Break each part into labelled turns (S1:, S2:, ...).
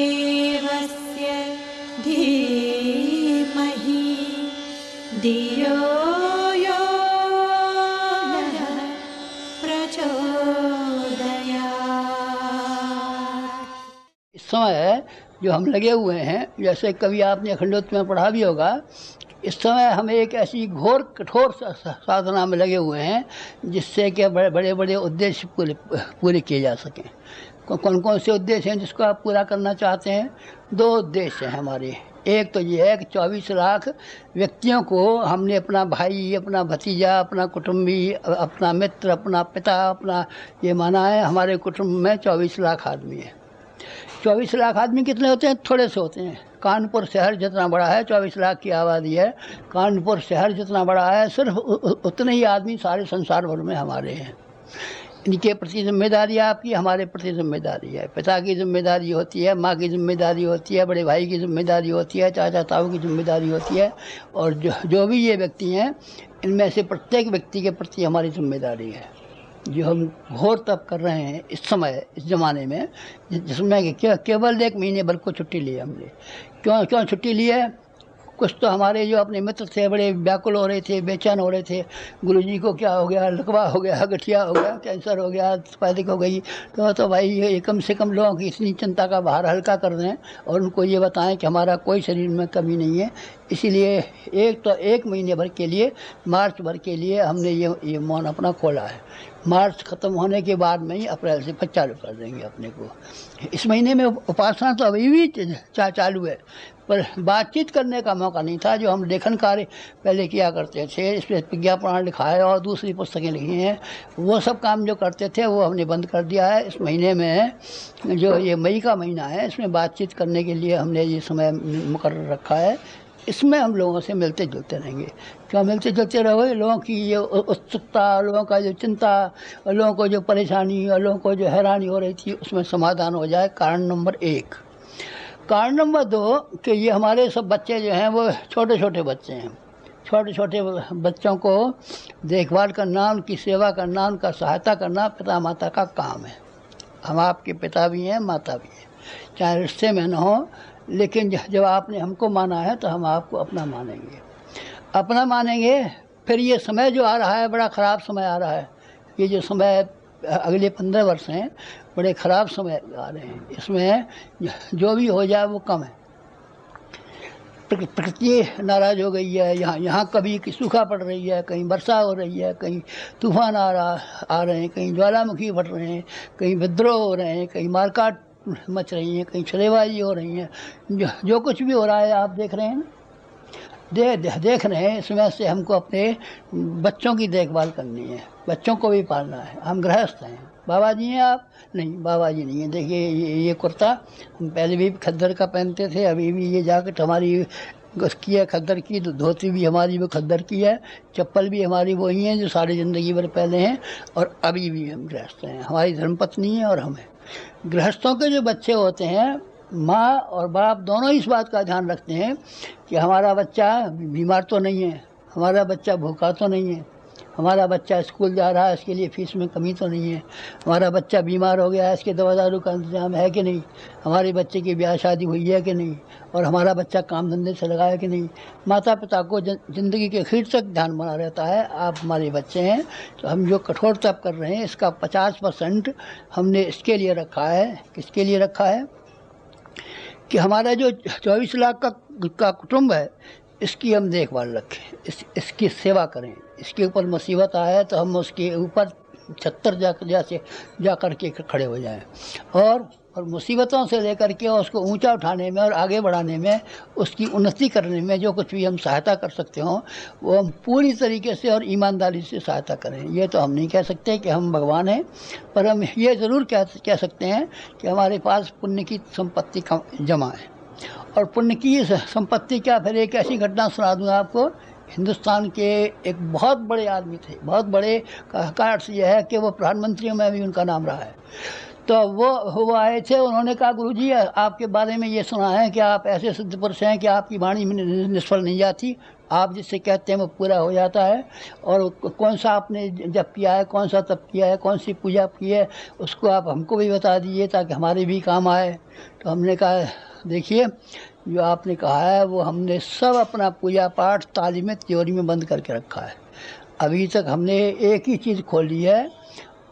S1: देवस्य धीमहि धियो यो नः प्रचोदयात्।
S2: इस समय जो हम लगे हुए हैं, जैसे कभी आपने अखंडोत्तर में पढ़ा भी होगा, इस समय हम एक ऐसी घोर कठोर साधना में लगे हुए हैं जिससे कि बड़े बड़े उद्देश्य पूरे किए जा सकें। कौन कौन से उद्देश्य हैं जिसको आप पूरा करना चाहते हैं? 2 उद्देश्य हैं हमारे। एक तो ये है कि 24 लाख व्यक्तियों को हमने अपना भाई, अपना भतीजा, अपना कुटुंबी, अपना मित्र, अपना पिता, अपना ये माना है। हमारे कुटुंब में 24 लाख आदमी है। 24 लाख आदमी कितने होते हैं? थोड़े से होते हैं। कानपुर शहर जितना बड़ा है, 24 लाख की आबादी है। कानपुर शहर जितना बड़ा है, सिर्फ उतने ही आदमी सारे संसार भर में हमारे हैं। इनके प्रति जिम्मेदारी आपकी, हमारे प्रति जिम्मेदारी है। पिता की जिम्मेदारी होती है, माँ की जिम्मेदारी होती है, बड़े भाई की जिम्मेदारी होती है, चाचा ताऊ की जिम्मेदारी होती है। और जो भी ये व्यक्ति हैं, इनमें से प्रत्येक व्यक्ति के प्रति हमारी जिम्मेदारी है। जो हम घोर तप कर रहे हैं इस समय, इस ज़माने में, जिसमें केवल 1 महीने भर को छुट्टी ली हमने। क्यों छुट्टी ली है? कुछ तो हमारे जो अपने मित्र थे बड़े व्याकुल हो रहे थे, बेचैन हो रहे थे। गुरुजी को क्या हो गया? लकवा हो गया, गठिया हो गया, कैंसर हो गया, पैदिक हो गई। तो भाई ये कम से कम लोगों की इतनी चिंता का भार हल्का कर दें और उनको ये बताएं कि हमारा कोई शरीर में कमी नहीं है। इसीलिए 1 महीने भर के लिए, मार्च भर के लिए हमने ये मौन अपना खोला है। मार्च ख़त्म होने के बाद में ही अप्रैल से फिर चालू कर देंगे अपने को। इस महीने में उपासना तो अभी भी चालू है, पर बातचीत करने का मौका नहीं था। जो हम लेखन कार्य पहले किया करते थे, इस पर विज्ञापन लिखा है और दूसरी पुस्तकें लिखी हैं, वो सब काम जो करते थे वो हमने बंद कर दिया है। इस महीने में, जो ये मई का महीना है, इसमें बातचीत करने के लिए हमने ये समय मुकर्रर रखा है। इसमें हम लोगों से मिलते जुलते रहेंगे। क्यों मिलते जुलते रहोगे? लोगों की ये उत्सुकता, लोगों का जो चिंता, और लोगों को जो परेशानी और लोगों को जो हैरानी हो रही थी, उसमें समाधान हो जाए। कारण नंबर 1। कारण नंबर 2 कि ये हमारे सब बच्चे जो हैं वो छोटे छोटे बच्चे हैं। छोटे छोटे बच्चों को देखभाल करना, उनकी सेवा करना, उनका सहायता करना पिता माता का काम है। हम आपके पिता भी हैं, माता भी हैं, चाहे रिश्ते में न हो, लेकिन जब आपने हमको माना है तो हम आपको अपना मानेंगे। अपना मानेंगे। फिर ये समय जो आ रहा है, बड़ा ख़राब समय आ रहा है। ये जो समय अगले 15 वर्ष हैं, बड़े ख़राब समय आ रहे हैं। इसमें जो भी हो जाए वो कम है। प्रकृति नाराज़ हो गई है। यहाँ कभी सूखा पड़ रही है, कहीं वर्षा हो रही है, कहीं तूफान आ रहे हैं, कहीं ज्वालामुखी फट रहे हैं, कहीं विद्रोह हो रहे हैं, कहीं मारकाट मच रही हैं, कहीं छलेबाजी हो रही हैं। जो कुछ भी हो रहा है आप देख रहे हैं, देख रहे हैं। इसमें से हमको अपने बच्चों की देखभाल करनी है, बच्चों को भी पालना है। हम गृहस्थ हैं। बाबा जी हैं आप? नहीं, बाबा जी नहीं है। देखिए ये कुर्ता हम पहले भी खद्दर का पहनते थे, अभी भी ये जैकेट हमारी उसकी है, खद्दर की। धोती भी हमारी वो खद्दर की है, चप्पल भी हमारी वही हैं जो सारी ज़िंदगी भर पहले हैं, और अभी भी हम गृहस्थ हैं। हमारी धर्मपत्नी है और हम हैं। गृहस्थों के जो बच्चे होते हैं, माँ और बाप दोनों इस बात का ध्यान रखते हैं कि हमारा बच्चा बीमार तो नहीं है, हमारा बच्चा भूखा तो नहीं है, हमारा बच्चा स्कूल जा रहा है, इसके लिए फ़ीस में कमी तो नहीं है, हमारा बच्चा बीमार हो गया है, इसके दवा दारू का इंतजाम है कि नहीं, हमारे बच्चे की ब्याह शादी हुई है कि नहीं, और हमारा बच्चा काम धंधे से लगा है कि नहीं। माता पिता को ज़िंदगी के आखिर तक ध्यान बना रहता है। आप हमारे बच्चे हैं, तो हम जो कठोर तप कर रहे हैं, इसका 50% हमने इसके लिए रखा है। किसके लिए रखा है? कि हमारा जो 24 लाख का कुटुंब है, इसकी हम देखभाल रखें, इसकी सेवा करें। इसके ऊपर मुसीबत आए तो हम उसके ऊपर 76 जा कर के खड़े हो जाएं, और मुसीबतों से लेकर के उसको ऊंचा उठाने में और आगे बढ़ाने में, उसकी उन्नति करने में जो कुछ भी हम सहायता कर सकते हों, वो हम पूरी तरीके से और ईमानदारी से सहायता करें। ये तो हम नहीं कह सकते कि हम भगवान हैं, पर हम ये ज़रूर कह सकते हैं कि हमारे पास पुण्य की संपत्ति जमा है। और पुण्य की संपत्ति क्या, फिर एक ऐसी घटना सुना दूँ आपको। हिंदुस्तान के एक बहुत बड़े आदमी थे, बहुत बड़े का अर्थ यह है कि वो प्रधानमंत्रियों में भी उनका नाम रहा है। तो वो आए थे, उन्होंने कहा गुरुजी आपके बारे में ये सुना है कि आप ऐसे सिद्ध पुरुष हैं कि आपकी वाणी निष्फल नहीं जाती, आप जिससे कहते हैं वो पूरा हो जाता है। और कौन सा आपने जप किया है, कौन सा तप किया है, कौन सी पूजा की है, उसको आप हमको भी बता दीजिए ताकि हमारे भी काम आए। तो हमने कहा देखिए जो आपने कहा है वो हमने सब अपना पूजा पाठ तालीम त्योरी में बंद करके रखा है। अभी तक हमने एक ही चीज़ खोली है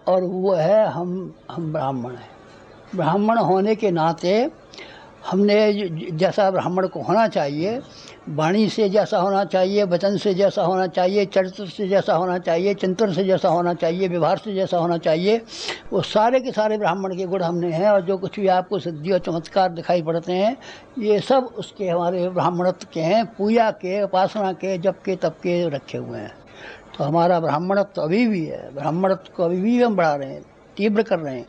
S2: और वो है हम ब्राह्मण हैं। ब्राह्मण होने के नाते हमने जैसा ब्राह्मण को होना चाहिए, वाणी से जैसा होना चाहिए, वचन से जैसा होना चाहिए, चरित्र से जैसा होना चाहिए, चिंतन से जैसा होना चाहिए, व्यवहार से जैसा होना चाहिए, वो सारे के सारे ब्राह्मण के गुण हमने हैं। और जो कुछ भी आपको सिद्धि और चमत्कार दिखाई पड़ते हैं ये सब उसके हमारे ब्राह्मणत्व के हैं, पूजा के, उपासना के, जप के, तप के रखे हुए हैं। तो हमारा ब्राह्मणत्व अभी भी है, ब्राह्मणत्व को अभी भी हम बढ़ा रहे हैं, तीव्र कर रहे हैं।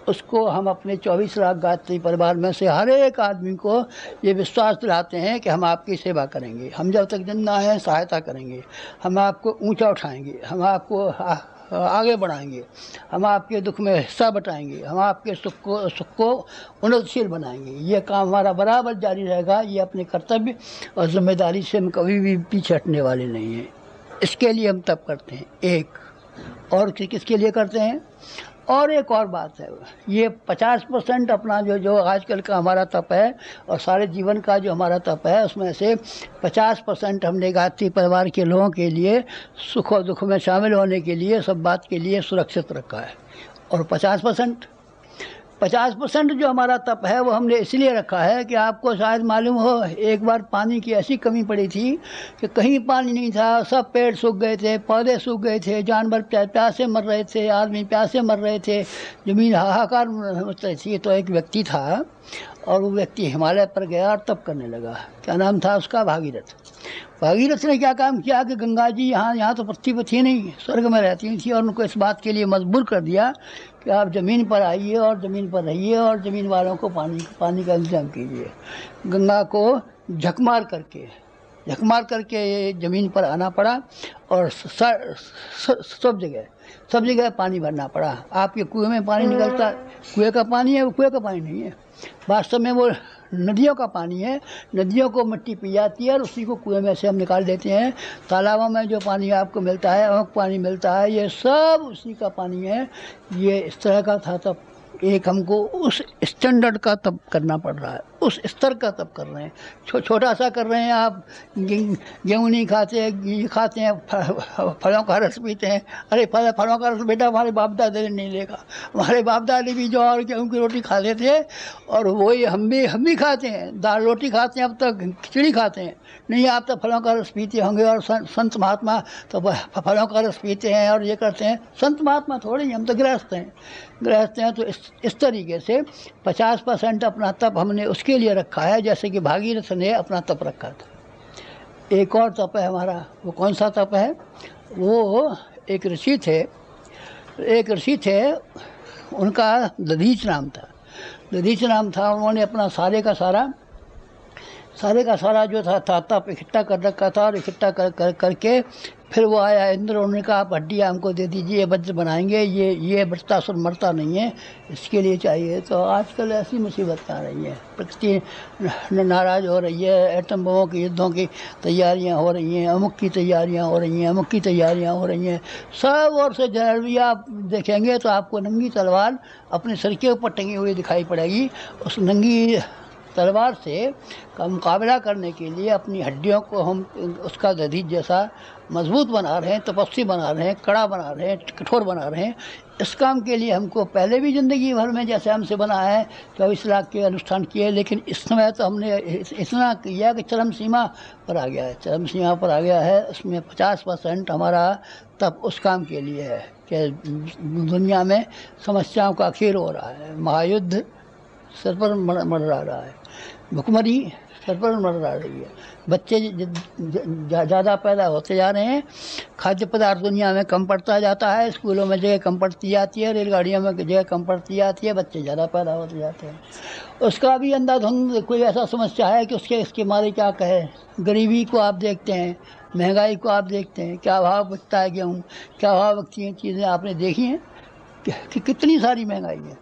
S2: उसको हम अपने 24 लाख गायत्री परिवार में से हर एक आदमी को ये विश्वास दिलाते हैं कि हम आपकी सेवा करेंगे, हम जब तक जिंदा हैं सहायता करेंगे, हम आपको ऊंचा उठाएंगे, हम आपको आगे बढ़ाएंगे, हम आपके दुख में हिस्सा बटाएंगे, हम आपके सुख को उन्नतशील बनाएंगे। ये काम हमारा बराबर जारी रहेगा। ये अपने कर्तव्य और जिम्मेदारी से हम कभी भी पीछे हटने वाले नहीं हैं। इसके लिए हम तप करते हैं। एक और किसके लिए करते हैं? और एक और बात है, ये 50% अपना जो आजकल का हमारा तप है और सारे जीवन का जो हमारा तप है उसमें से 50% हमने गायत्री परिवार के लोगों के लिए सुख और दुख में शामिल होने के लिए, सब बात के लिए सुरक्षित रखा है। और 50% जो हमारा तप है वो हमने इसलिए रखा है कि आपको शायद मालूम हो, एक बार पानी की ऐसी कमी पड़ी थी कि कहीं पानी नहीं था, सब पेड़ सूख गए थे, पौधे सूख गए थे, जानवर प्यासे मर रहे थे, आदमी प्यासे मर रहे थे, ज़मीन हाहाकार मच रही थी। तो एक व्यक्ति था और वो व्यक्ति हिमालय पर गया और तप करने लगा। क्या नाम था उसका? भागीरथ। भागीरथ ने क्या काम किया कि गंगा जी यहाँ तो पृथ्वी पर थी नहीं, स्वर्ग में रहती थी, और उनको इस बात के लिए मजबूर कर दिया कि आप ज़मीन पर आइए और ज़मीन पर रहिए और ज़मीन वालों को पानी का इंतजाम कीजिए। गंगा को झक मार करके ज़मीन पर आना पड़ा और सब जगह पानी भरना पड़ा। आपके कुएं में पानी निकलता, कुएं का पानी है, वो कुएं का पानी नहीं है, वास्तव में वो नदियों का पानी है। नदियों को मिट्टी पी जाती है और उसी को कुएं में से हम निकाल देते हैं। तालाबों में जो पानी आपको मिलता है, अमुक पानी मिलता है, ये सब उसी का पानी है। ये इस तरह का था तब। एक हमको उस स्टैंडर्ड का तप करना पड़ रहा है, उस स्तर का तप कर रहे हैं। छोटा सा कर रहे हैं आप, गेहूँ नहीं खाते, ये खाते हैं, फलों का रस पीते हैं। अरे फलों का रस बेटा हमारे बाप दादे ने नहीं देखा, हमारे बाप दादे भी जौ और गेहूँ की रोटी खाते थे और वही हम भी खाते हैं, दाल रोटी खाते हैं, अब तक खिचड़ी खाते हैं। नहीं, आप तो फलों का रस पीते होंगे और संत महात्मा तो फलों का रस पीते हैं और ये करते हैं। संत महात्मा थोड़े ही, हम तो गृहस्थ हैं। तो इस तरीके से 50% अपना तप हमने उसके लिए रखा है, जैसे कि भागीरथ ने अपना तप रखा था। एक और तप है हमारा। वो कौन सा तप है? वो एक ऋषि थे, उनका दधीच नाम था। उन्होंने अपना सारे का सारा जो था तप इकट्ठा कर रखा था और इकट्ठा करके फिर वो आया इंद्र। उन्होंने कहा आप हड्डियाँ हमको दे दीजिए, ये वज्र बनाएंगे, ये वृत्तासुर मरता नहीं है, इसके लिए चाहिए। तो आजकल ऐसी मुसीबत आ रही है, प्रकृति नाराज़ हो रही है, एटम बमों की युद्धों की तैयारियाँ हो रही हैं, अमुक की तैयारियाँ हो रही हैं, सब ओर से भी आप देखेंगे तो आपको नंगी तलवार अपने सर के ऊपर टंगी हुई दिखाई पड़ेगी। उस नंगी तलवार से का मुकाबला करने के लिए अपनी हड्डियों को हम उसका दधीच जैसा मजबूत बना रहे हैं, तपस्वी बना रहे हैं, कड़ा बना रहे हैं, कठोर बना रहे हैं। इस काम के लिए हमको पहले भी ज़िंदगी भर में जैसे हमसे बना है 24 लाख के अनुष्ठान किए, लेकिन इस समय तो हमने इतना किया कि चरम सीमा पर आ गया है। उसमें 50% हमारा तब उस काम के लिए है कि दुनिया में समस्याओं का अखेर हो रहा है, महायुद्ध सर पर मंडरा रहा है, भुखमरी सर पर मंडरा रही है, बच्चे ज़्यादा पैदा होते जा रहे हैं, खाद्य पदार्थ दुनिया में कम पड़ता जाता है, स्कूलों में जगह कम पड़ती जाती है, रेलगाड़ियों में जगह कम पड़ती जाती है, बच्चे ज़्यादा पैदा होते जाते हैं। उसका भी अंधाधुंध कोई ऐसा समस्या है कि इसके मारे क्या कहे। गरीबी को आप देखते हैं, महंगाई को आप देखते हैं, क्या भाव बिकता है गेहूँ, क्या भाव बिकती हैं चीज़ें आपने देखी हैं। कि कितनी सारी महंगाई है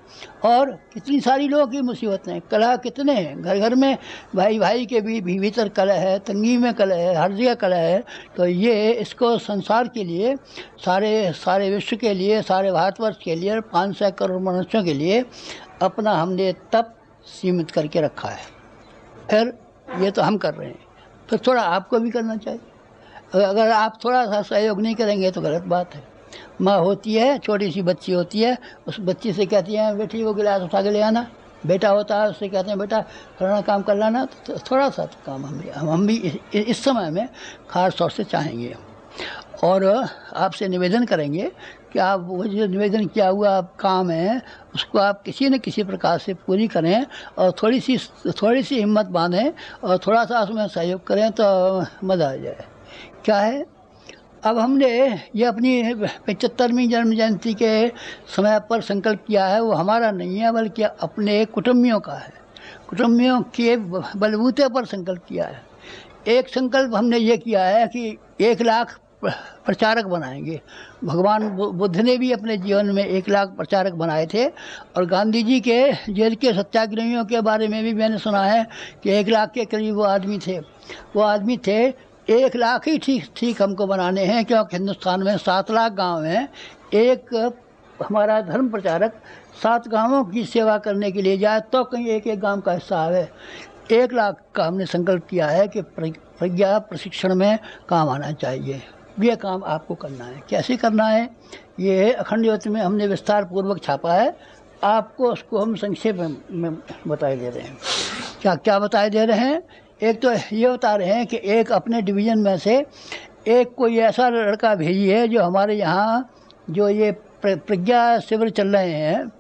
S2: और कितनी सारी लोगों की मुसीबतें हैं। कलह कितने हैं, घर घर में भाई भाई के भी भीतर कलह है, तंगी में कलह है, हर जगह कलह है। तो ये इसको संसार के लिए, सारे विश्व के लिए, सारे भारतवर्ष के लिए, 500 करोड़ मनुष्यों के लिए अपना हमने तप सीमित करके रखा है। फिर ये तो हम कर रहे हैं, फिर थोड़ा आपको भी करना चाहिए। अगर आप थोड़ा सा सहयोग नहीं करेंगे तो गलत बात है। माँ होती है, छोटी सी बच्ची होती है, उस बच्ची से कहती हैं बेटी वो गिलास उठा के ले आना। बेटा होता है, उससे कहते हैं बेटा फलाना काम कर लाना। तो थोड़ा सा तो काम हम भी इस समय में खास तौर से चाहेंगे और आपसे निवेदन करेंगे कि आप वो जो निवेदन किया हुआ आप काम है उसको आप किसी न किसी प्रकार से पूरी करें और थोड़ी सी हिम्मत बांधें और थोड़ा सा उसमें सहयोग करें तो मज़ा आ जाए। क्या है, अब हमने ये अपनी 75वीं जन्म जयंती के समय पर संकल्प किया है, वो हमारा नहीं है बल्कि अपने कुटुंबियों का है। कुटुंबियों के बलबूते पर संकल्प किया है। एक संकल्प हमने ये किया है कि 1 लाख प्रचारक बनाएंगे। भगवान बुद्ध ने भी अपने जीवन में 1 लाख प्रचारक बनाए थे और गांधी जी के जेल के सत्याग्रहियों के बारे में भी मैंने सुना है कि 1 लाख के करीब वो आदमी थे। 1 लाख ही ठीक हमको बनाने हैं, क्योंकि हिंदुस्तान में 7 लाख गांव हैं। एक हमारा धर्म प्रचारक 7 गांवों की सेवा करने के लिए जाए तो कहीं एक गांव का हिस्सा आवे। 1 लाख का हमने संकल्प किया है कि प्रज्ञा प्रशिक्षण में काम आना चाहिए। ये काम आपको करना है। कैसे करना है, ये अखंड ज्योति में हमने विस्तार पूर्वक छापा है। आपको उसको हम संक्षेप में बताए दे रहे हैं। क्या बताए दे रहे हैं। एक तो ये बता रहे हैं कि एक अपने डिवीज़न में से एक कोई ऐसा लड़का भेजिए जो हमारे यहाँ जो ये प्रज्ञा शिविर चल रहे हैं,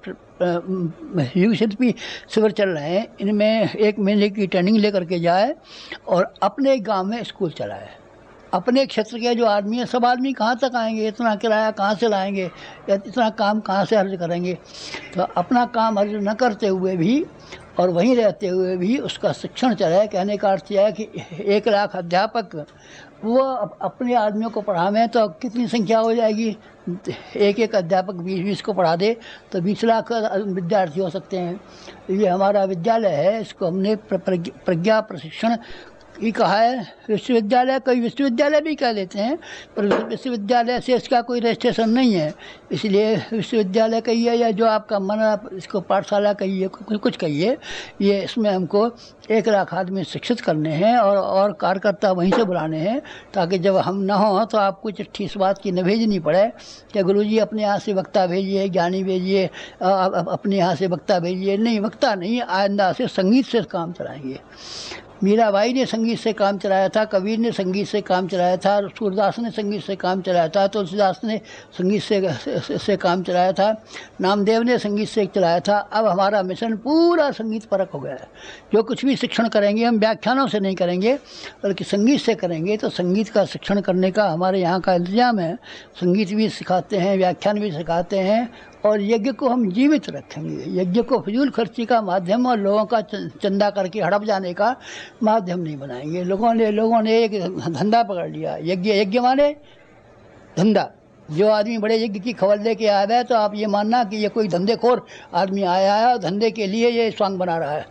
S2: युग शिल्पी शिविर चल रहे हैं, इनमें 1 महीने की ट्रेनिंग लेकर के जाए और अपने गांव में स्कूल चलाए। अपने क्षेत्र के जो आदमी हैं, सब आदमी कहाँ तक आएंगे, इतना किराया कहाँ से लाएंगे, या इतना काम कहाँ से अर्ज करेंगे। तो अपना काम अर्ज न करते हुए भी और वहीं रहते हुए भी उसका शिक्षण चलाए। कहने का अर्थ यह है कि 1 लाख अध्यापक वो अपने आदमियों को पढ़ावें तो कितनी संख्या हो जाएगी। एक अध्यापक 20 को पढ़ा दे तो 20 लाख विद्यार्थी हो सकते हैं। ये हमारा विद्यालय है, इसको हमने प्रज्ञा प्रशिक्षण ये कहा है। विश्वविद्यालय, कई विश्वविद्यालय भी कह देते हैं, पर विश्वविद्यालय से इसका कोई रजिस्ट्रेशन नहीं है, इसलिए विश्वविद्यालय कहिए या जो आपका मन आप इसको पाठशाला कहिए, कुछ कहिए। ये इसमें हमको 1 लाख आदमी शिक्षित करने हैं और कार्यकर्ता वहीं से बुलाने हैं, ताकि जब हम न हों तो आपको चिट्ठी इस बात की न भेजनी पड़े कि गुरुजी अपने यहाँ से वक्ता भेजिए, ज्ञानी भेजिए, अपने यहाँ से वक्ता भेजिए। नहीं, वक्ता नहीं, आइंदा से संगीत से काम चलाएंगे। मीराबाई ने संगीत से काम चलाया था, कबीर ने संगीत से काम चलाया था, सूरदास ने संगीत से काम चलाया था, तुलसीदास ने संगीत से काम चलाया था, नामदेव ने संगीत से चलाया था। अब हमारा मिशन पूरा संगीत परक हो गया है। जो कुछ भी शिक्षण करेंगे हम व्याख्यानों से नहीं करेंगे बल्कि संगीत से करेंगे। तो संगीत का शिक्षण करने का हमारे यहाँ का इंतजाम है। संगीत भी सिखाते हैं, व्याख्यान भी सिखाते हैं और यज्ञ को हम जीवित रखेंगे। यज्ञ को फिजूल खर्ची का माध्यम और लोगों का चंदा करके हड़प जाने का माध्यम नहीं बनाएंगे। लोगों ने एक धंधा पकड़ लिया। यज्ञ माने धंधा। जो आदमी बड़े यज्ञ की खबर लेके आया है तो आप ये मानना कि ये कोई धंधेखोर आदमी आया है और धंधे के लिए ये स्वांग बना रहा है।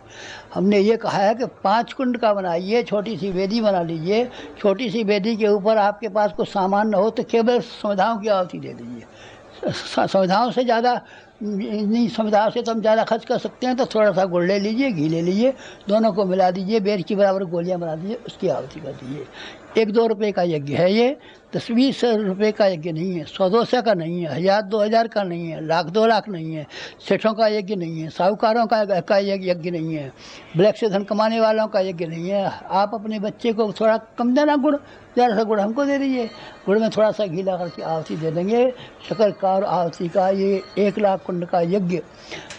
S2: हमने ये कहा है कि 5 कुंड का बनाइए, छोटी सी वेदी बना लीजिए। छोटी सी वेदी के ऊपर आपके पास कुछ सामान न हो तो केवल संविधाओं की आहुति दे दीजिए। संविधाओं से ज़्यादा नहीं, संविधाओं से तो हम ज़्यादा खर्च कर सकते हैं, तो थोड़ा सा गुड़ ले लीजिए, घी ले लीजिए, दोनों को मिला दीजिए, बेर की बराबर गोलियां बना दीजिए, उसकी आहुति कर दीजिए। 1-2 रुपये का यज्ञ है ये, 10-20 रुपये का यज्ञ नहीं है, 100-200 का नहीं है, 1000-2000 का नहीं है, 1,00,000-2 लाख नहीं है, सेठों का यज्ञ नहीं है, साहूकारों का यज्ञ नहीं है, ब्लैक से धन कमाने वालों का यज्ञ नहीं है। आप अपने बच्चे को थोड़ा कम देना गुड़, ज़रा सा गुड़ हमको दे दीजिए, गुड़ में थोड़ा सा घी ला करके आहुति दे देंगे। शक्कर का और आहुति का ये 1 लाख कुंड का यज्ञ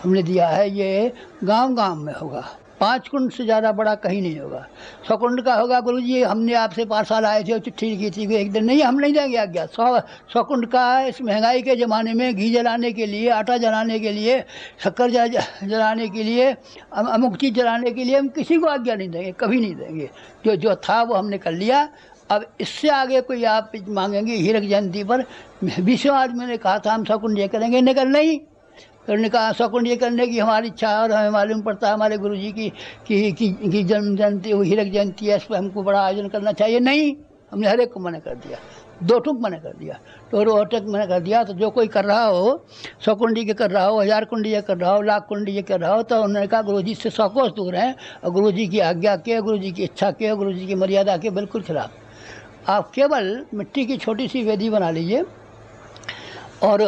S2: हमने दिया है। ये गांव-गांव में होगा। 5 कुंड से ज़्यादा बड़ा कहीं नहीं होगा। 100 कुंड का होगा। गुरुजी हमने आपसे पाठशाला आए थे और चिट्ठी लिखी थी, एक दिन नहीं, हम नहीं देंगे आज्ञा। 100 कुंड का इस महंगाई के ज़माने में घी जलाने के लिए, आटा जलाने के लिए, शक्कर जलाने के लिए, अमुक चीज़ जलाने के लिए हम किसी को आज्ञा नहीं देंगे, कभी नहीं देंगे। जो था वो हमने कर लिया। अब इससे आगे कोई आप मांगेंगे हीरक जयंती पर 20वें आदमी ने कहा था हम सकुंड करेंगे, निकल नहीं। फिर उन्होंने कहा सकुंड करने की हमारी इच्छा है और हमें मालूम पड़ता है हमारे गुरुजी की जन्म जयंती, वो हीरक जयंती है, इस पर हमको बड़ा आयोजन करना चाहिए। नहीं, हमने हर एक को मना कर दिया, 2 टुक मना कर दिया, तो टक मना कर दिया। तो जो कोई कर रहा हो, 100 कुंडी के कर रहा हो, 1000 कुंडी के कर रहा हो, लाख कुंडी के कर रहा हो, तो उन्होंने कहा गुरुजी से 100 कोस दूर हैं और गुरुजी की आज्ञा के, गुरुजी की इच्छा के, गुरुजी की मर्यादा के बिल्कुल खिलाफ। आप केवल मिट्टी की छोटी सी वेदी बना लीजिए और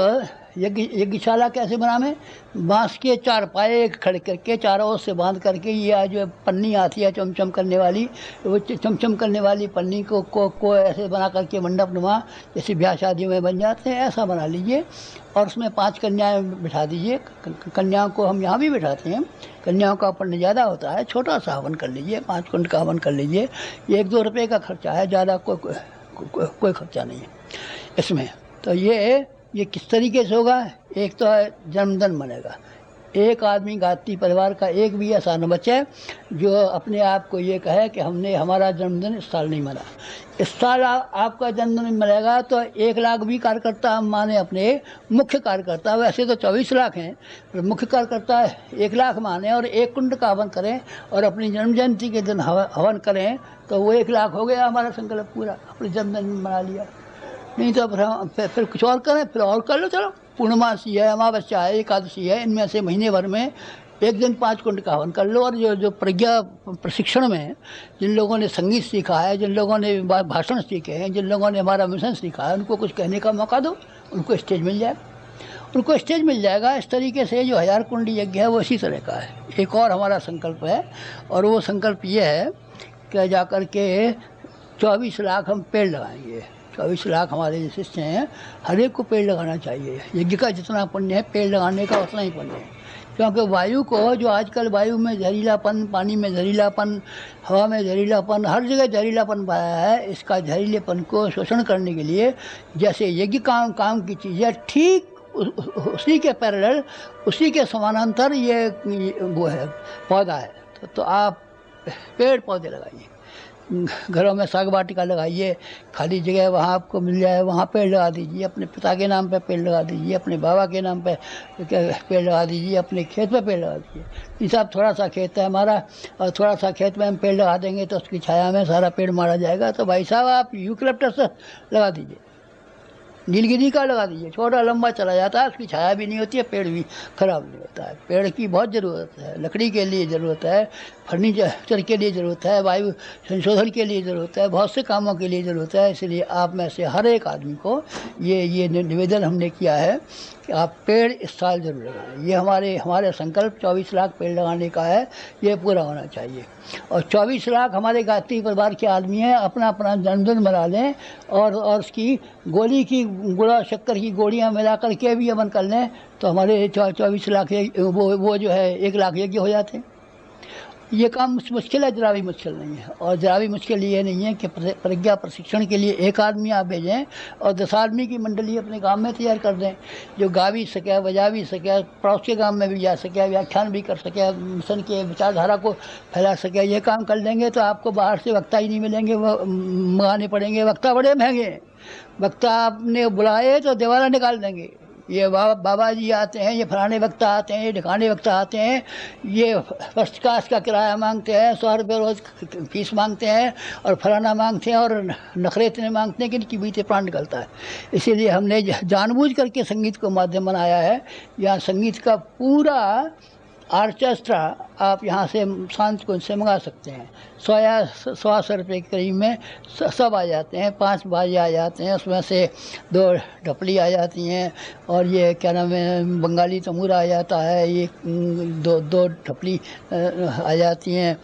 S2: यज्ञशाला कैसे बनावे, बांस के 4 पाए खड़े करके चारों ओर से बांध करके, ये जो पन्नी आती है चमचम करने वाली, वो चमचम करने वाली पन्नी को ऐसे बना करके मंडप नुमा जैसे ब्याह शादियों में बन जाते हैं, ऐसा बना लीजिए और उसमें 5 कन्याएं बिठा दीजिए। कन्याओं को हम यहाँ भी बिठाते हैं, कन्याओं का पुण्य ज़्यादा होता है, छोटा सा हवन कर लीजिए, 5 कुंड का हवन कर लीजिए। ये 1-2 रुपये का खर्चा है, ज़्यादा कोई खर्चा नहीं है इसमें। तो ये किस तरीके से होगा, एक तो है जन्मदिन बनेगा, एक आदमी गाती परिवार का एक भी ऐसा न बचे जो अपने आप को ये कहे कि हमने हमारा जन्मदिन इस साल नहीं मना। इस साल आपका जन्मदिन मनेगा तो 1 लाख भी कार्यकर्ता हम माने अपने मुख्य कार्यकर्ता, वैसे तो 24 लाख हैं, पर मुख्य कार्यकर्ता 1 लाख माने और 1 कुंड का हवन करें और अपनी जन्म जयंती के दिन हवन करें, तो वो 1 लाख हो गया हमारा संकल्प पूरा, अपने जन्मदिन मना लिया। नहीं तो फिर कुछ और करें, फिर और कर लो। चलो पूर्णमासी है, अमावस्या है, एकादशी है, इनमें से महीने भर में एक दिन 5 कुंड का हवन कर लो। और जो प्रज्ञा प्रशिक्षण में जिन लोगों ने संगीत सीखा है, जिन लोगों ने भाषण सीखे हैं, जिन लोगों ने हमारा मिशन सीखा है, उनको कुछ कहने का मौका दो, उनको स्टेज मिल जाए, उनको स्टेज मिल जाएगा। इस तरीके से जो 1000 कुंडी यज्ञ है वो इसी तरह का है। एक और हमारा संकल्प है और वो संकल्प ये है कि जा कर के 24 लाख हम पेड़ लगाएंगे। 24 लाख हमारे जो शिष्य हैं, हर एक को पेड़ लगाना चाहिए। यज्ञ का जितना पुण्य है पेड़ लगाने का उतना ही पुण्य है, क्योंकि वायु को, जो आजकल वायु में जहरीलापन, पानी में जहरीलापन, हवा में जहरीलापन, हर जगह जहरीलापन पाया है, इसका जहरीलेपन को शोषण करने के लिए जैसे यज्ञ काम की चीज़ है, ठीक उसी के पैरेलल, उसी के समानांतर ये वो है, पौधा है। तो आप पेड़ पौधे लगाइए, घरों में साग वाटिका लगाइए, खाली जगह वहाँ आपको मिल जाए वहाँ पेड़ लगा दीजिए, अपने पिता के नाम पे पेड़ लगा दीजिए, अपने बाबा के नाम पे पेड़ लगा दीजिए, अपने खेत पे पेड़ लगा दीजिए। नहीं साहब थोड़ा सा खेत है हमारा और थोड़ा सा खेत में हम पेड़ लगा देंगे तो उसकी छाया में सारा पेड़ मारा जाएगा, तो भाई साहब आप यूकलिप्टस लगा दीजिए, नीलगिरी का लगा दीजिए, छोटा लंबा चला जाता है, उसकी छाया भी नहीं होती है, पेड़ भी खराब नहीं होता है। पेड़ की बहुत ज़रूरत है, लकड़ी के लिए ज़रूरत है, फर्नीचर के लिए ज़रूरत है, वायु संशोधन के लिए ज़रूरत है, बहुत से कामों के लिए ज़रूरत है। इसलिए आप में से हर एक आदमी को ये निवेदन हमने किया है कि आप पेड़ इस साल जरूर लगाएं। ये हमारे संकल्प 24 लाख पेड़ लगाने का है, ये पूरा होना चाहिए। और 24 लाख हमारे गायत्री परिवार के आदमी हैं, अपना अपना जन्मदिन मना लें और उसकी गोली की गुड़ा शक्कर की गोलियां मिला कर के भी अमन कर लें, तो हमारे 24 लाख वो जो है 1 लाख यज्ञ हो जाते हैं। ये काम मुश्किल है, जरा भी मुश्किल नहीं है। और जरा भी मुश्किल ये नहीं है कि प्रज्ञा प्रशिक्षण के लिए 1 आदमी आप भेजें और 10 आदमी की मंडली अपने गांव में तैयार कर दें, जो गा भी सके, बजा भी सके, पड़ोस के गांव में भी जा सके, व्याख्यान भी कर सके, मिशन के विचारधारा को फैला सके। ये काम कर लेंगे तो आपको बाहर से वक्ता ही नहीं मिलेंगे, वो मंगाने पड़ेंगे। वक्ता बड़े महंगे हैं, वक्ता आपने बुलाए तो देवाला निकाल देंगे। ये बाबा जी आते हैं, ये फलाने वक्ता आते हैं, ये ढिकाने वक्ता आते हैं, ये फर्स्ट क्लास का किराया मांगते हैं, 100 रुपये रोज़ फीस मांगते हैं और फलाना मांगते हैं और नखरे इतने मांगते हैं कि इनकी बीते प्राण निकलता है। इसीलिए हमने जानबूझ करके संगीत को माध्यम बनाया है। यहाँ संगीत का पूरा ऑर्केस्ट्रा आप यहाँ से शांत कुंज से मंगा सकते हैं। 100 रुपये के करीब में सब आ जाते हैं, 5 बाजे आ जाते हैं, उसमें से 2 ढपली आ जाती हैं और ये क्या नाम है बंगाली तमूरा आ जाता है, ये 2 ढपली आ जाती हैं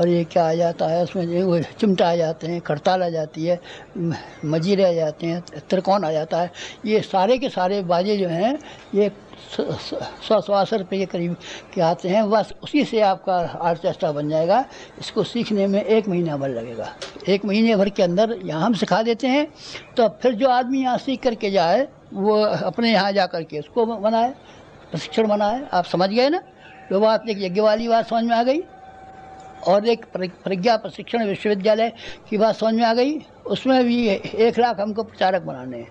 S2: और ये क्या आ जाता है उसमें वो चिमटा आ जाते हैं, खड़ताल आ जाती है, मजीरे आ जाते हैं, त्रिकोण आ जाता है। ये सारे के सारे बाजे जो हैं ये 100-125 रुपये के करीब के आते हैं। बस उसी से आपका ऑर्केस्ट्रा बन जाएगा। इसको सीखने में 1 महीना भर लगेगा। 1 महीने भर के अंदर यहाँ हम सिखा देते हैं, तो फिर जो आदमी यहाँ सीख करके जाए वो अपने यहाँ जा कर के उसको बनाए, प्रशिक्षण बनाए। आप समझ गए ना? जो बात एक यज्ञ वाली बात समझ में आ गई? और एक प्रज्ञा प्रशिक्षण विश्वविद्यालय की बात समझ में आ गई, उसमें भी 1 लाख हमको प्रचारक बनाने हैं।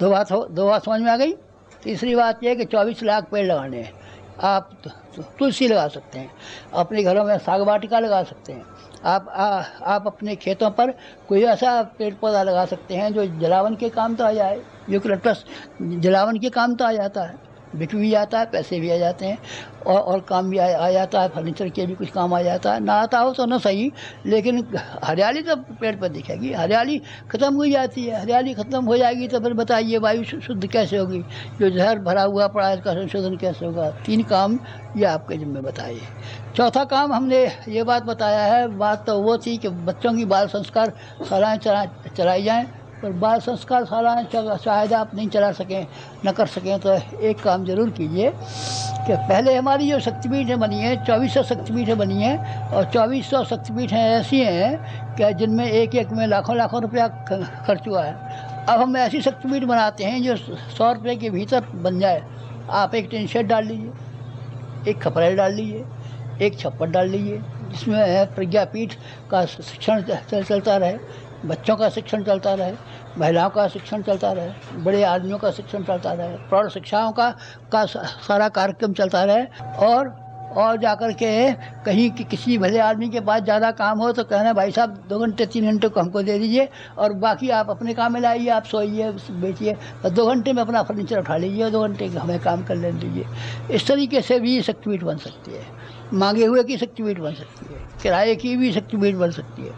S2: दो बात समझ में आ गई। तीसरी बात यह कि 24 लाख पेड़ लगाने हैं। आप तुलसी लगा सकते हैं, अपने घरों में साग वाटिका लगा सकते हैं, आप अपने खेतों पर कोई ऐसा पेड़ पौधा लगा सकते हैं जो जलावन के काम तो आ जाए। यूकलिप्टस जलावन के काम तो आ जाता है, बिक भी जाता है, पैसे भी आ जाते हैं, और काम भी आ जाता है, फर्नीचर के भी कुछ काम आ जाता है। ना आता हो तो ना सही, लेकिन हरियाली तो पेड़ पर दिखेगी। हरियाली ख़त्म हो जाती है, हरियाली ख़त्म हो जाएगी तो फिर बताइए वायु शुद्ध कैसे होगी? जो जहर भरा हुआ पड़ा है इसका संशोधन कैसे होगा? 3 काम ये आपके जिम्मे बताइए। चौथा काम हमने ये बात बताया है, बात तो वो थी कि बच्चों की बाल संस्कार शालाएँ चलाई जाएँ, पर बाल संस्कार शालाएँ शायद आप नहीं चला सकें, न कर सकें, तो एक काम ज़रूर कीजिए कि पहले हमारी जो शक्तिपीठें बनी हैं 2400 शक्तिपीठें बनी हैं, और 2400 शक्तिपीठें ऐसी हैं कि जिनमें एक में लाखों रुपया खर्च हुआ है। अब हम ऐसी शक्तिपीठ बनाते हैं जो 100 रुपये के भीतर बन जाए। आप एक टीन शेड डाल लीजिए, एक खपरेल डाल लीजिए, एक छप्पर डाल लीजिए, जिसमें प्रज्ञापीठ का शिक्षण चलता रहे, बच्चों का शिक्षण चलता रहे, महिलाओं का शिक्षण चलता रहे, बड़े आदमियों का शिक्षण चलता रहे, प्रौढ़ शिक्षाओं का सारा कार्यक्रम चलता रहे। और जाकर के कहीं किसी भले आदमी के पास ज़्यादा काम हो तो कहना भाई साहब 2 घंटे 3 घंटे को हमको दे दीजिए, और बाकी आप अपने काम में लाइए, आप सोइए बेचिए, और 2 घंटे में अपना फर्नीचर उठा लीजिए और 2 घंटे हमें काम कर लेने दीजिए। इस तरीके से भी शक्तिपीठ बन सकती है। मांगे हुए की शक्तिपीठ बन सकती है, किराए की भी शक्तिपीठ बन सकती है,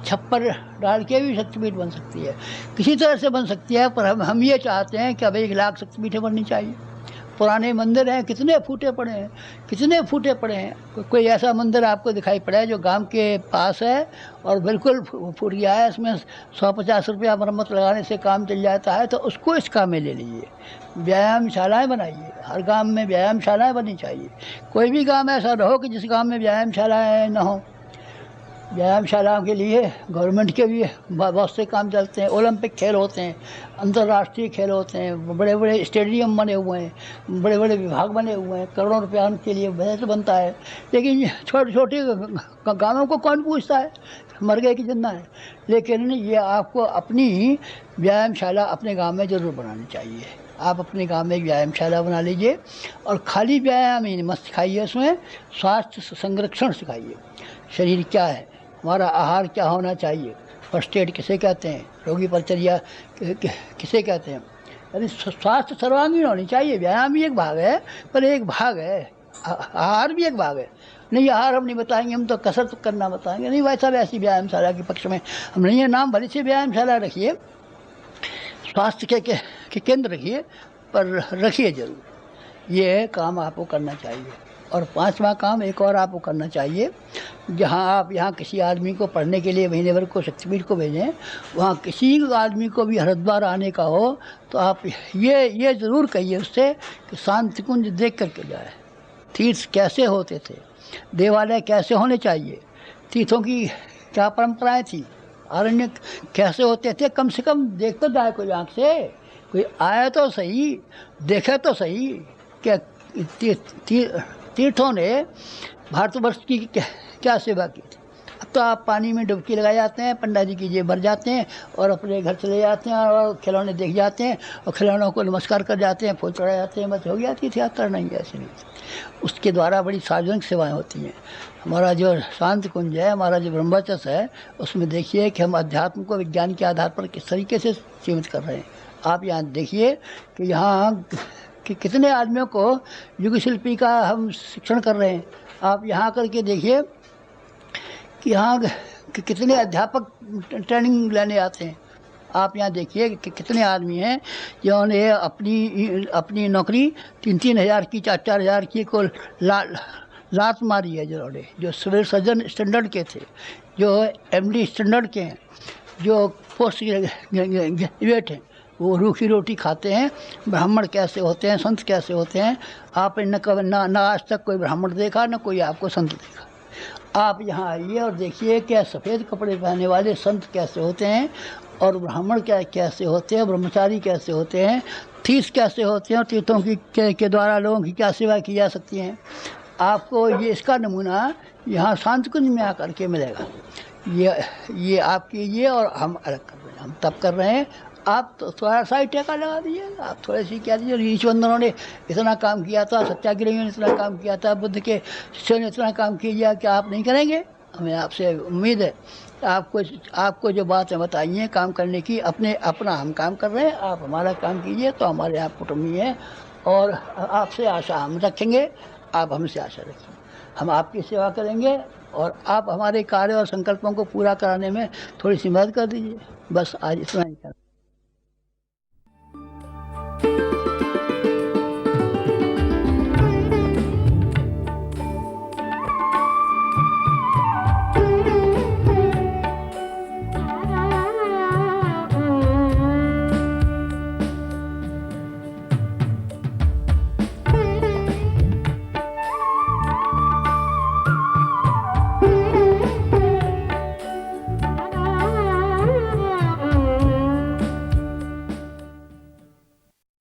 S2: छप्पर डाल के भी शक्तिपीठ बन सकती है, किसी तरह से बन सकती है। पर हम ये चाहते हैं कि अब 1 लाख शक्तिपीठें बननी चाहिए। पुराने मंदिर हैं, कितने फूटे पड़े हैं। कोई ऐसा मंदिर आपको दिखाई पड़ा है जो गांव के पास है और बिल्कुल फूट गया है, इसमें 150 रुपया मरम्मत लगाने से काम चल जाता है, तो उसको इस काम में ले लीजिए। व्यायामशालाएँ बनाइए, हर गांव में व्यायामशालाएँ बननी चाहिए। कोई भी गांव ऐसा ना हो कि जिस गांव में व्यायामशालाएँ ना हो। व्यायामशालाओं के लिए गवर्नमेंट के भी बहुत से काम चलते हैं। ओलंपिक खेल होते हैं, अंतर्राष्ट्रीय खेल होते हैं, बड़े बड़े स्टेडियम बने हुए हैं, बड़े बड़े विभाग बने हुए हैं, करोड़ों रुपया उनके लिए बजट बनता है। लेकिन छोटे छोटे गाँवों को कौन पूछता है, मर गए कि जिंदा है। लेकिन ये आपको अपनी व्यायामशाला अपने गाँव में ज़रूर बनानी चाहिए। आप अपने गांव में एक व्यायामशाला बना लीजिए, और खाली व्यायाम ही मत सिखाइए, उसमें स्वास्थ्य संरक्षण सिखाइए। शरीर क्या है, हमारा आहार क्या होना चाहिए, फर्स्ट एड किसे कहते हैं, रोगी परिचर्या किसे कहते हैं। यानी स्वास्थ्य सर्वांगीण होनी चाहिए। व्यायाम भी एक भाग है, पर एक भाग है आहार भी एक भाग है। नहीं, आहार हम नहीं बताएंगे, हम तो कसरत करना बताएंगे। नहीं, वैसा वैसी व्यायामशाला के पक्ष में हम नहीं है। नाम भले से व्यायामशाला रखिए, स्वास्थ्य के केंद्र रखिए, पर रखिए जरूर। ये काम आपको करना चाहिए। और 5वां काम एक और आपको करना चाहिए, जहाँ आप यहाँ किसी आदमी को पढ़ने के लिए महीने भर को शक्तिपीठ को भेजें, वहाँ किसी आदमी को भी हरिद्वार आने का हो तो आप ये ज़रूर कहिए उससे कि शांति कुंज देख करके जाए। तीर्थ कैसे होते थे, देवालय कैसे होने चाहिए, तीर्थों की क्या परंपराएं थी, अरण्य कैसे होते थे, कम से कम देख तो जाए कोई आँख से, कोई आए तो सही, देखे तो सही। क्या तीर्थों ने भारतवर्ष की क्या सेवा की थी। अब तो आप पानी में डुबकी लगा जाते हैं, पंडा जी की जेब भर जाते हैं और अपने घर चले जाते हैं और खिलौने देख जाते हैं और खिलौनों को नमस्कार कर जाते हैं, फूल चढ़ा जाते हैं, बस हो गया। तीर्थ यात्रा नहीं, ऐसे नहीं। उसके द्वारा बड़ी सार्वजनिक सेवाएं होती हैं। हमारा जो शांत कुंज है, हमारा जो ब्रह्मचर्य है, उसमें देखिए कि हम अध्यात्म को विज्ञान के आधार पर किस तरीके से सीमित कर रहे हैं। आप यहाँ देखिए कि यहाँ कि कितने आदमियों को युग शिल्पी का हम शिक्षण कर रहे हैं। आप यहाँ करके देखिए कि यहाँ कितने अध्यापक ट्रेनिंग लेने आते हैं। आप यहाँ देखिए कि कितने आदमी हैं जिन्होंने अपनी नौकरी 3-3 हज़ार की, 4-4 हज़ार की को लात मारी है। जिन्होंने जो सिविल सर्जन स्टैंडर्ड के थे, जो MD स्टैंडर्ड के हैं, जो पोस्ट ग्रेजुएट हैं, वो रूखी रोटी खाते हैं। ब्राह्मण कैसे होते हैं, संत कैसे होते हैं, आपने न आज तक कोई ब्राह्मण देखा, न कोई आपको संत देखा। आप यहाँ आइए और देखिए क्या सफ़ेद कपड़े पहनने वाले संत कैसे होते हैं, और ब्राह्मण कैसे होते हैं, ब्रह्मचारी कैसे होते हैं, तीर्थ कैसे होते हैं, और तीर्थों के द्वारा लोगों की क्या सेवा की जा सकती है। आपको ये इसका नमूना यहाँ शांतकुंज में आकर के मिलेगा। ये आप कीजिए और हम अलग कर रहे हैं, हम तब कर रहे हैं। आप तो थोड़ा सा ही टेका लगा दीजिए, आप थोड़ी सी क्या दीजिए। ऋषिवंदनों ने इतना काम किया था, सत्याग्रहियों ने इतना काम किया था, बुद्ध के शिष्यों ने इतना काम किया, क्या आप नहीं करेंगे? हमें आपसे उम्मीद है। आपको जो बातें बताई हैं काम करने की, अपना हम काम कर रहे हैं, आप हमारा काम कीजिए तो हमारे आप कुटुंबी हैं। और आपसे आशा हम रखेंगे, आप हमसे आशा रखिए। हम आपकी सेवा करेंगे और आप हमारे कार्य और संकल्पों को पूरा कराने में थोड़ी सी मदद कर दीजिए। बस आज इतना ही।